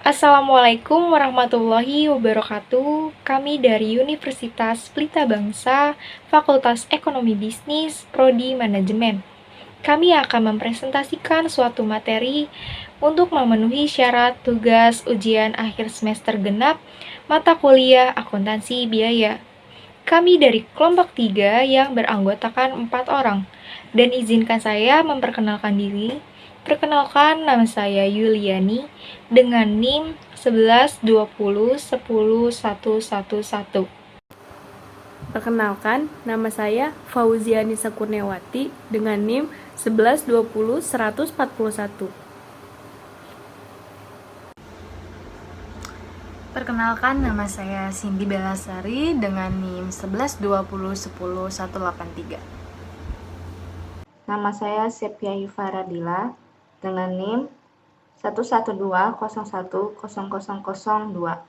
Assalamualaikum warahmatullahi wabarakatuh. Kami dari Universitas Pelita Bangsa, Fakultas Ekonomi Bisnis, Prodi Manajemen. Kami akan mempresentasikan suatu materi untuk memenuhi syarat tugas ujian akhir semester genap mata kuliah akuntansi biaya. Kami dari kelompok 3 yang beranggotakan 4 orang, dan izinkan saya memperkenalkan diri. Perkenalkan, nama saya Yuliani dengan NIM 1120101111. Perkenalkan, nama saya Fauzianisa Kurniawati dengan NIM 11201141. Perkenalkan, nama saya Cindy Belasari dengan NIM 1120101183. Nama saya Sepia Yufaradila dengan NIM 1120100002.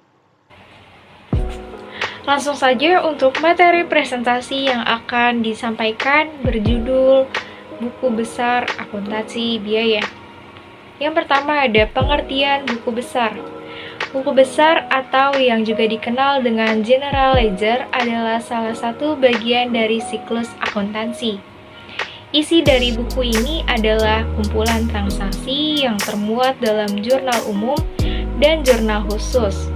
Langsung saja untuk materi presentasi yang akan disampaikan berjudul Buku Besar Akuntansi Biaya. Yang pertama ada pengertian buku besar. Buku besar atau yang juga dikenal dengan General Ledger adalah salah satu bagian dari siklus akuntansi. Isi dari buku ini adalah kumpulan transaksi yang termuat dalam jurnal umum dan jurnal khusus.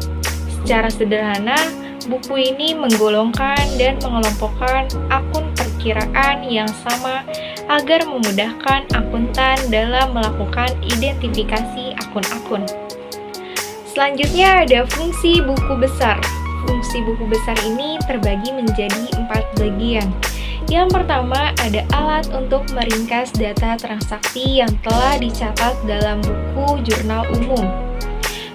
Secara sederhana, buku ini menggolongkan dan mengelompokkan akun perkiraan yang sama agar memudahkan akuntan dalam melakukan identifikasi akun-akun. Selanjutnya ada fungsi buku besar. Fungsi buku besar ini terbagi menjadi 4 bagian. Yang pertama ada alat untuk meringkas data transaksi yang telah dicatat dalam buku jurnal umum.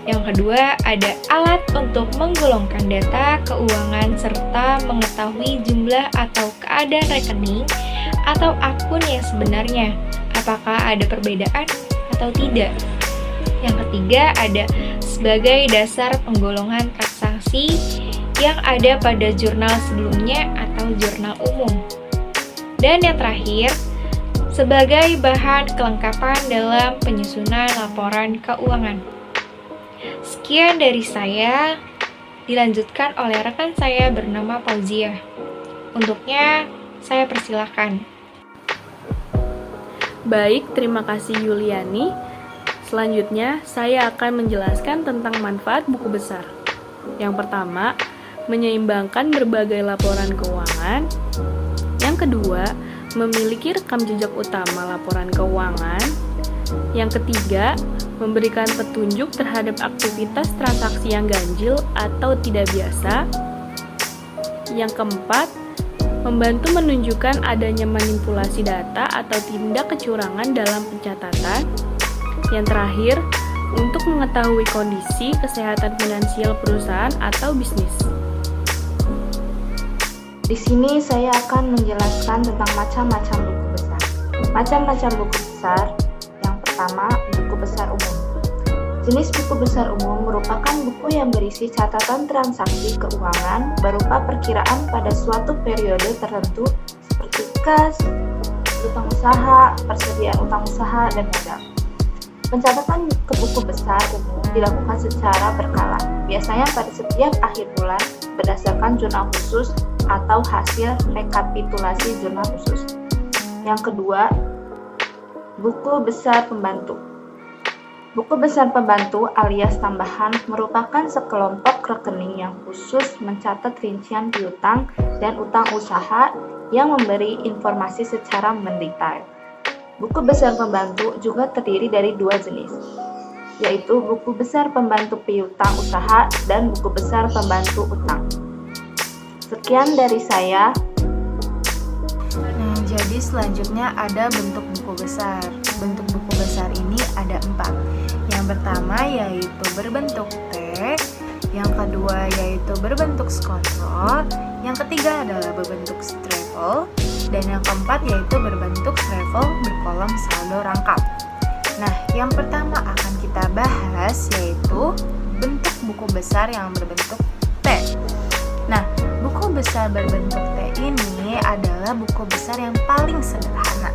Yang kedua ada alat untuk menggolongkan data keuangan serta mengetahui jumlah atau keadaan rekening atau akun yang sebenarnya, apakah ada perbedaan atau tidak. Yang ketiga ada sebagai dasar penggolongan transaksi yang ada pada jurnal sebelumnya atau jurnal umum. Dan yang terakhir, sebagai bahan kelengkapan dalam penyusunan laporan keuangan. Sekian dari saya, dilanjutkan oleh rekan saya bernama Fauzia. Untuknya, saya persilahkan. Baik, terima kasih Yuliani. Selanjutnya, saya akan menjelaskan tentang manfaat buku besar. Yang pertama, menyeimbangkan berbagai laporan keuangan. Yang kedua, memiliki rekam jejak utama laporan keuangan. Yang ketiga, memberikan petunjuk terhadap aktivitas transaksi yang ganjil atau tidak biasa. Yang keempat, membantu menunjukkan adanya manipulasi data atau tindak kecurangan dalam pencatatan. Yang terakhir, untuk mengetahui kondisi kesehatan finansial perusahaan atau bisnis. Di sini saya akan menjelaskan tentang macam-macam buku besar. Macam-macam buku besar. Yang pertama, buku besar umum. Jenis buku besar umum merupakan buku yang berisi catatan transaksi keuangan berupa perkiraan pada suatu periode tertentu seperti kas, utang usaha, persediaan utang usaha, dan modal. Pencatatan ke buku besar umum dilakukan secara berkala, biasanya pada setiap akhir bulan berdasarkan jurnal khusus atau hasil rekapitulasi jurnal khusus. Yang kedua, buku besar pembantu. Buku besar pembantu alias tambahan merupakan sekelompok rekening yang khusus mencatat rincian piutang dan utang usaha yang memberi informasi secara mendetail. Buku besar pembantu juga terdiri dari 2 jenis. yaitu buku besar pembantu piutang usaha dan buku besar pembantu utang. Sekian dari saya. Nah, jadi selanjutnya ada bentuk buku besar. Bentuk buku besar ini ada 4. Yang pertama yaitu berbentuk T, yang kedua yaitu berbentuk skontrol, yang ketiga adalah berbentuk travel, dan yang keempat yaitu berbentuk travel berkolom saldo rangkap. Nah, yang pertama akan kita bahas yaitu bentuk buku besar yang berbentuk T. Nah, buku besar berbentuk T ini adalah buku besar yang paling sederhana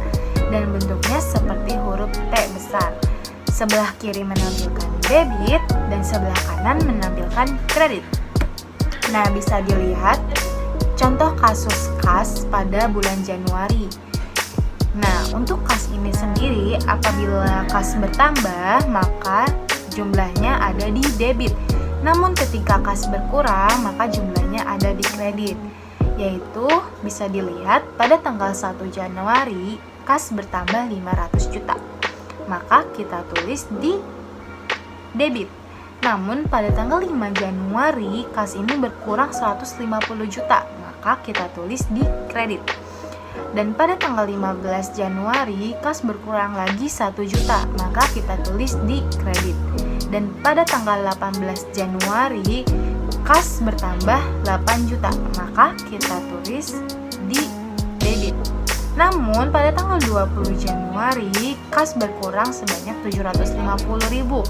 dan bentuknya seperti huruf T besar. Sebelah kiri menampilkan debit dan sebelah kanan menampilkan kredit. Nah, bisa dilihat contoh kasus kas pada bulan Januari. Nah, untuk kas ini sendiri, apabila kas bertambah, maka jumlahnya ada di debit. Namun ketika kas berkurang, maka jumlahnya ada di kredit. Yaitu bisa dilihat pada tanggal 1 Januari, kas bertambah 500 juta. Maka kita tulis di debit. Namun pada tanggal 5 Januari, kas ini berkurang 150 juta. Maka kita tulis di kredit. Dan pada tanggal 15 Januari, kas berkurang lagi 1 juta, maka kita tulis di kredit. Dan pada tanggal 18 Januari, kas bertambah 8 juta, maka kita tulis di debit. Namun pada tanggal 20 Januari, kas berkurang sebanyak 750.000,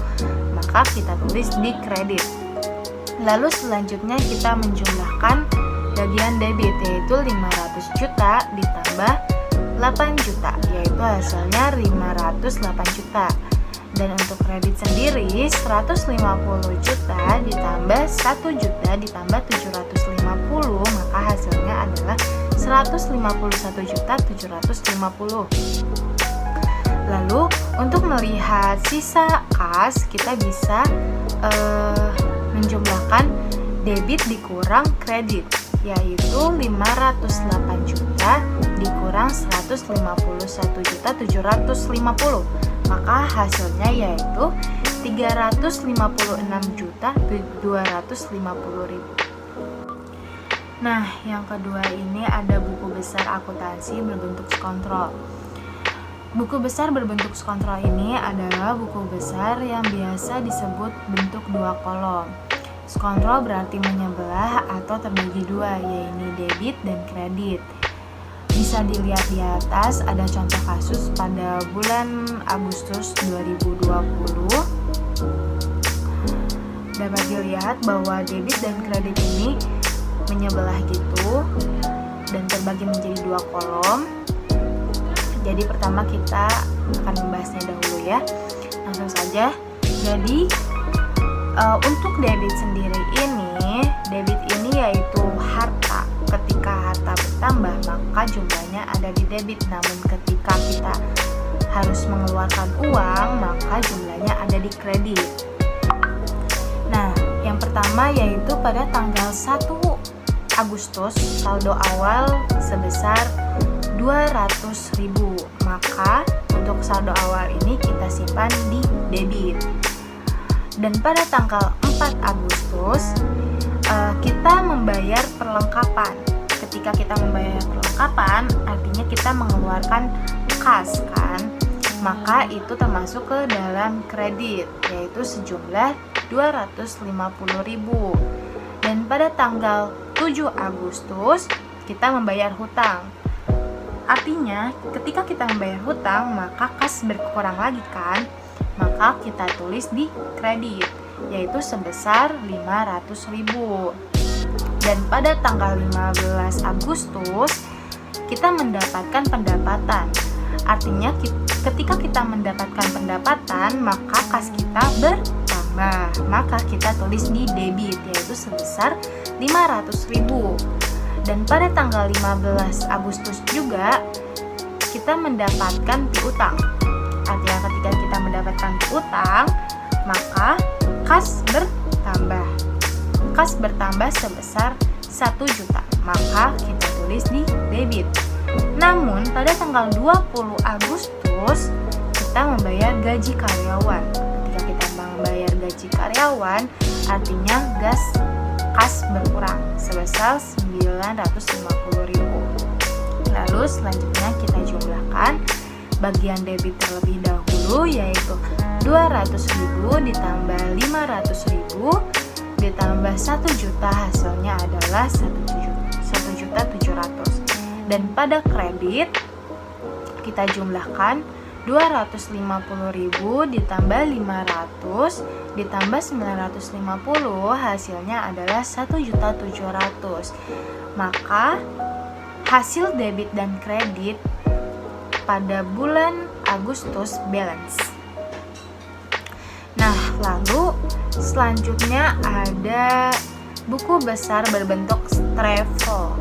maka kita tulis di kredit. Lalu selanjutnya kita menjumlahkan bagian debit, yaitu 500 juta ditambah 8 juta, yaitu hasilnya 508 juta. Dan untuk kredit sendiri 150 juta ditambah 1 juta ditambah 750, maka hasilnya adalah 151.750. Lalu untuk melihat sisa kas, kita bisa menjumlahkan debit dikurang kredit, yaitu 508 juta dikurang 151.750, maka hasilnya yaitu 356.250.000. Nah, yang kedua ini ada buku besar akuntansi berbentuk skontrol. Buku besar berbentuk skontrol ini adalah buku besar yang biasa disebut bentuk 2 kolom. Skontrol berarti menyebelah atau terbagi 2, yaitu debit dan kredit. Bisa dilihat di atas ada contoh kasus pada bulan Agustus 2020. Dapat dilihat bahwa debit dan kredit ini menyebelah gitu dan terbagi menjadi 2 kolom. Jadi pertama kita akan membahasnya dahulu ya. Langsung saja. Jadi untuk debit sendiri ini, debit ini yaitu harta. Ketika harta bertambah, maka jumlahnya ada di debit. Namun ketika kita harus mengeluarkan uang, maka jumlahnya ada di kredit. Nah, yang pertama yaitu pada tanggal 1 Agustus, saldo awal sebesar 200.000. Maka untuk saldo awal ini kita simpan di debit. Dan pada tanggal 4 Agustus kita membayar perlengkapan. Ketika kita membayar perlengkapan, artinya kita mengeluarkan kas kan, maka itu termasuk ke dalam kredit, yaitu sejumlah 250.000. Dan pada tanggal 7 Agustus kita membayar hutang. Artinya ketika kita membayar hutang, maka kas berkurang lagi kan, maka kita tulis di kredit, yaitu sebesar 500.000. Dan pada tanggal 15 Agustus kita mendapatkan pendapatan. Artinya ketika kita mendapatkan pendapatan, maka kas kita bertambah, maka kita tulis di debit, yaitu sebesar 500.000. Dan pada tanggal 15 Agustus juga kita mendapatkan piutang. Artinya ketika kita mendapatkan piutang, maka kas bertambah. Kas bertambah sebesar 1 juta, maka kita tulis di debit. Namun pada tanggal 20 Agustus kita membayar gaji karyawan. Ketika kita gaji karyawan, artinya kas berkurang sebesar 950.000. Lalu selanjutnya kita jumlahkan bagian debit terlebih dahulu, yaitu 200.000 ditambah 500.000 ditambah 1 juta, hasilnya adalah 1.700.000. Dan pada kredit kita jumlahkan 250.000 ditambah 500 ditambah 950, hasilnya adalah 1.700.000. Maka hasil debit dan kredit pada bulan Agustus balance. Nah, lalu selanjutnya ada buku besar berbentuk staple,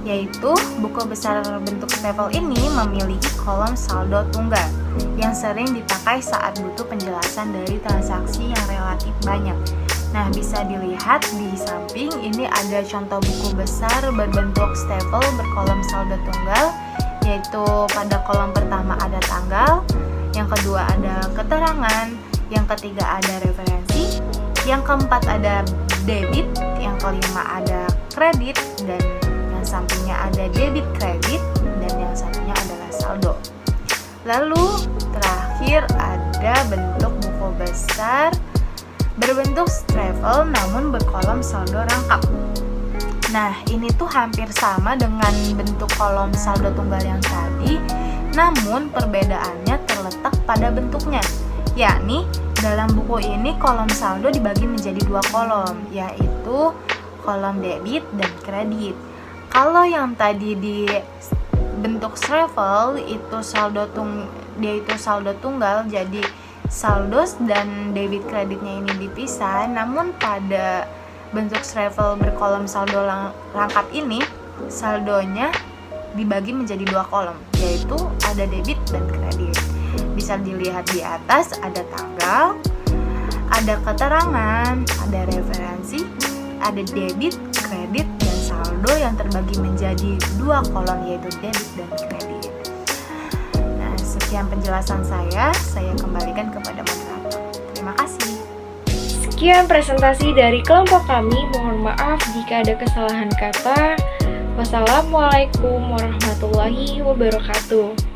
yaitu buku besar berbentuk staple ini memiliki kolom saldo tunggal yang sering dipakai saat butuh penjelasan dari transaksi yang relatif banyak. Nah, bisa dilihat di samping ini ada contoh buku besar berbentuk staple berkolom saldo tunggal, yaitu pada kolom pertama ada tanggal, yang kedua ada keterangan, yang ketiga ada referensi, yang keempat ada debit, yang kelima ada kredit, dan yang sampingnya ada debit kredit, dan yang satunya adalah saldo. Lalu terakhir ada bentuk buku besar berbentuk staple namun berkolom saldo rangkap. Nah, ini tuh hampir sama dengan bentuk kolom saldo tunggal yang tadi, namun perbedaannya terletak pada bentuknya. Yakni dalam buku ini kolom saldo dibagi menjadi 2 kolom, yaitu kolom debit dan kredit. Kalau yang tadi di bentuk staple itu dia itu saldo tunggal, jadi saldo dan debit kreditnya ini dipisah. Namun pada bentuk staple berkolom saldo rangkap ini, saldonya dibagi menjadi 2 kolom, yaitu ada debit dan kredit. Bisa dilihat di atas ada tanggal, ada keterangan, ada referensi, ada debit, kredit, dan saldo yang terbagi menjadi 2 kolom, yaitu debit dan kredit. Nah, sekian penjelasan saya kembalikan kepada moderator. Terima kasih. Sekian presentasi dari kelompok kami. Mohon maaf jika ada kesalahan kata. Wassalamualaikum warahmatullahi wabarakatuh.